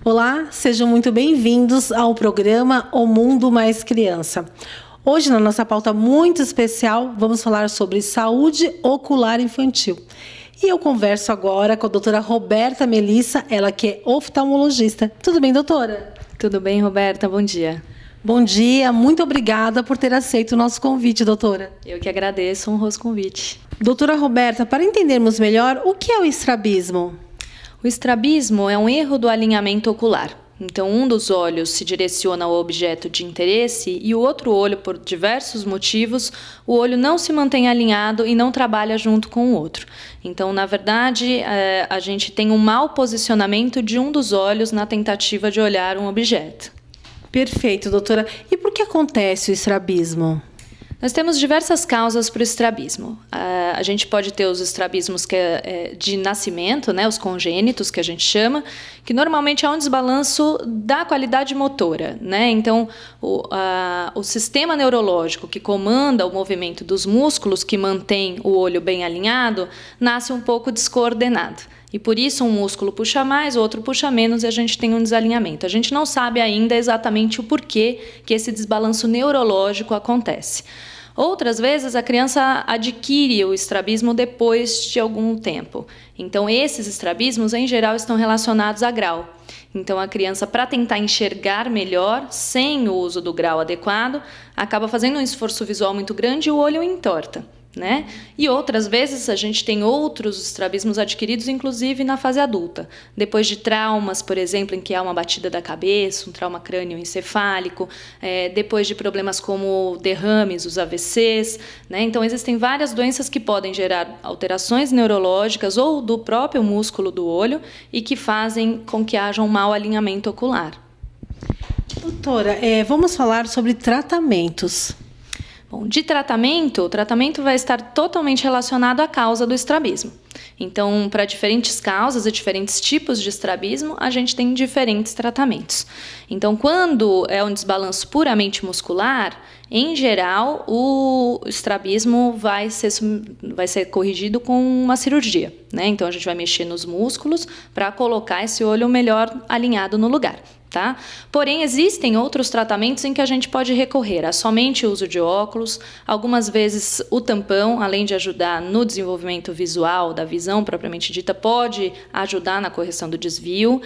Olá, sejam muito bem-vindos ao programa O Mundo Mais Criança. Hoje, na nossa pauta muito especial, vamos falar sobre saúde ocular infantil. E eu converso agora com a doutora Roberta Melissa, ela que é oftalmologista. Tudo bem, doutora? Tudo bem, Roberta? Bom dia. Bom dia, muito obrigada por ter aceito o nosso convite, doutora. Eu que agradeço o honroso convite. Doutora Roberta, para entendermos melhor, o que é o estrabismo? O estrabismo é um erro do alinhamento ocular. Então, um dos olhos se direciona ao objeto de interesse e o outro olho, por diversos motivos, o olho não se mantém alinhado e não trabalha junto com o outro. Então, na verdade, a gente tem um mau posicionamento de um dos olhos na tentativa de olhar um objeto. Perfeito, doutora. E por que acontece o estrabismo? Nós temos diversas causas para o estrabismo. A gente pode ter os estrabismos de nascimento, né, os congênitos, que a gente chama, que normalmente é um desbalanço da qualidade motora, né? Então, o sistema neurológico que comanda o movimento dos músculos, que mantém o olho bem alinhado, nasce um pouco descoordenado. E por isso um músculo puxa mais, o outro puxa menos e a gente tem um desalinhamento. A gente não sabe ainda exatamente o porquê que esse desbalanço neurológico acontece. Outras vezes a criança adquire o estrabismo depois de algum tempo. Então esses estrabismos em geral estão relacionados a grau. Então a criança, para tentar enxergar melhor, sem o uso do grau adequado, acaba fazendo um esforço visual muito grande e o olho entorta, né? E outras vezes a gente tem outros estrabismos adquiridos, inclusive na fase adulta. Depois de traumas, por exemplo, em que há uma batida da cabeça, um trauma crânioencefálico, depois de problemas como derrames, os AVCs, né? Então existem várias doenças que podem gerar alterações neurológicas ou do próprio músculo do olho e que fazem com que haja um mau alinhamento ocular. Doutora, vamos falar sobre tratamentos. Bom, de tratamento, o tratamento vai estar totalmente relacionado à causa do estrabismo. Então, para diferentes causas e diferentes tipos de estrabismo, a gente tem diferentes tratamentos. Então, quando é um desbalanço puramente muscular, em geral, o estrabismo vai ser corrigido com uma cirurgia, né? Então, a gente vai mexer nos músculos para colocar esse olho melhor alinhado no lugar. Tá? Porém, existem outros tratamentos em que a gente pode recorrer a somente o uso de óculos, algumas vezes o tampão, além de ajudar no desenvolvimento visual, da visão propriamente dita, pode ajudar na correção do desvio.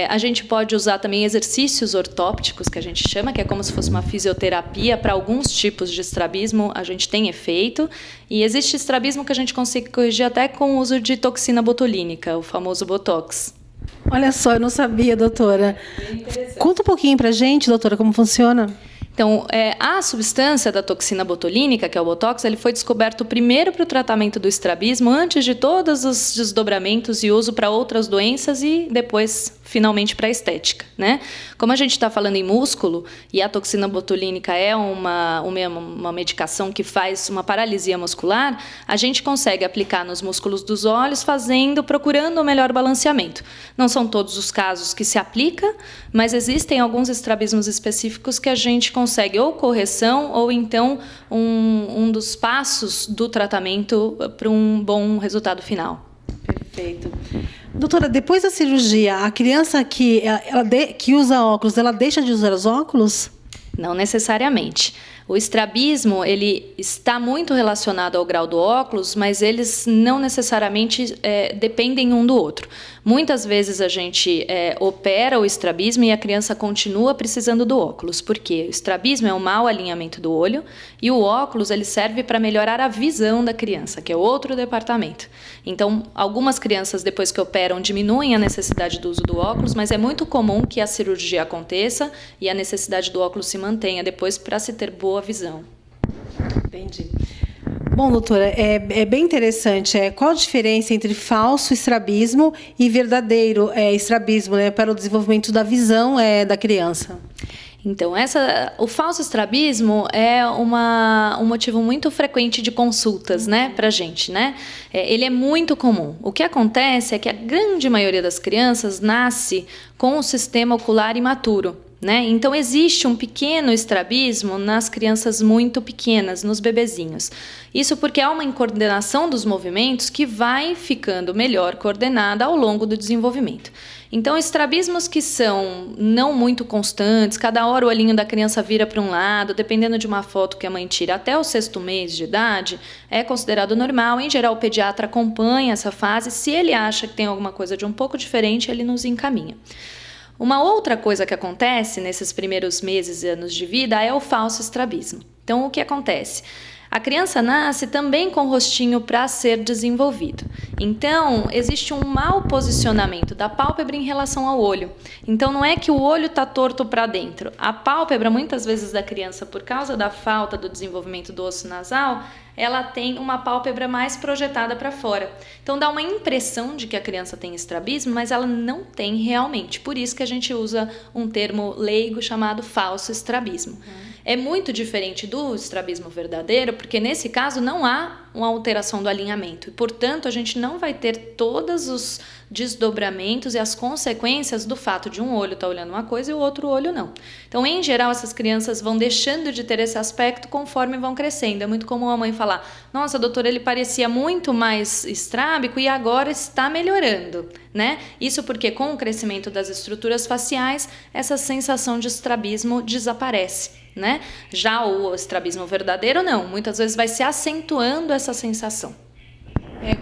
A gente pode usar também exercícios ortópticos, que a gente chama, que é como se fosse uma fisioterapia para alguns tipos de estrabismo, a gente tem efeito. E existe estrabismo que a gente consegue corrigir até com o uso de toxina botulínica, o famoso Botox. Olha só, eu não sabia, doutora. Conta um pouquinho pra gente, doutora, como funciona. Então, a substância da toxina botulínica, que é o Botox, ele foi descoberto primeiro para o tratamento do estrabismo, antes de todos os desdobramentos e uso para outras doenças e depois, finalmente, para a estética, né? Como a gente está falando em músculo, e a toxina botulínica é uma medicação que faz uma paralisia muscular, a gente consegue aplicar nos músculos dos olhos, procurando o melhor balanceamento. Não são todos os casos que se aplica, mas existem alguns estrabismos específicos que a gente consegue ou correção ou então um dos passos do tratamento para um bom resultado final. Perfeito. Doutora, depois da cirurgia, a criança que usa óculos, ela deixa de usar os óculos? Não necessariamente. O estrabismo, ele está muito relacionado ao grau do óculos, mas eles não necessariamente dependem um do outro. Muitas vezes a gente opera o estrabismo e a criança continua precisando do óculos. Por quê? O estrabismo é um mau alinhamento do olho e o óculos ele serve para melhorar a visão da criança, que é outro departamento. Então, algumas crianças, depois que operam, diminuem a necessidade do uso do óculos, mas é muito comum que a cirurgia aconteça e a necessidade do óculos se mantenha depois para se ter boa visão. Entendi. Bom, doutora, é bem interessante. Qual a diferença entre falso estrabismo e verdadeiro estrabismo, né, para o desenvolvimento da visão da criança? Então, o falso estrabismo é um motivo muito frequente de consultas, né, para a gente, né? Ele é muito comum. O que acontece é que a grande maioria das crianças nasce com o sistema ocular imaturo. né? Então, existe um pequeno estrabismo nas crianças muito pequenas, nos bebezinhos. Isso porque há uma incoordenação dos movimentos que vai ficando melhor coordenada ao longo do desenvolvimento. Então, estrabismos que são não muito constantes, cada hora o olhinho da criança vira para um lado, dependendo de uma foto que a mãe tira até o 6º mês de idade, é considerado normal. Em geral, o pediatra acompanha essa fase. Se ele acha que tem alguma coisa de um pouco diferente, ele nos encaminha. Uma outra coisa que acontece nesses primeiros meses e anos de vida é o falso estrabismo. Então, o que acontece? A criança nasce também com o rostinho para ser desenvolvido. Então, existe um mau posicionamento da pálpebra em relação ao olho. Então, não é que o olho está torto para dentro. A pálpebra, muitas vezes da criança, por causa da falta do desenvolvimento do osso nasal, ela tem uma pálpebra mais projetada para fora. Então, dá uma impressão de que a criança tem estrabismo, mas ela não tem realmente. Por isso que a gente usa um termo leigo chamado falso estrabismo. É muito diferente do estrabismo verdadeiro, porque nesse caso não há uma alteração do alinhamento. E, portanto, a gente não vai ter todos os desdobramentos e as consequências do fato de um olho estar olhando uma coisa e o outro olho não. Então, em geral, essas crianças vão deixando de ter esse aspecto conforme vão crescendo. É muito comum a mãe falar: nossa, doutora, ele parecia muito mais estrábico e agora está melhorando, né? Isso porque com o crescimento das estruturas faciais, essa sensação de estrabismo desaparece, né? Já o estrabismo verdadeiro não, muitas vezes vai se acentuando essa sensação.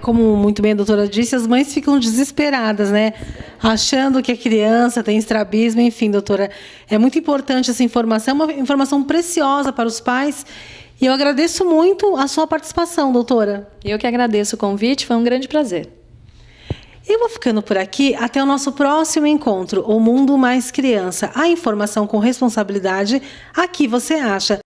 Como muito bem a doutora disse, as mães ficam desesperadas, né? Achando que a criança tem estrabismo, enfim, doutora, é muito importante essa informação, uma informação preciosa para os pais. E eu agradeço muito a sua participação, doutora. Eu que agradeço o convite, foi um grande prazer. Eu vou ficando por aqui até o nosso próximo encontro, O Mundo Mais Criança. A informação com responsabilidade, aqui você acha.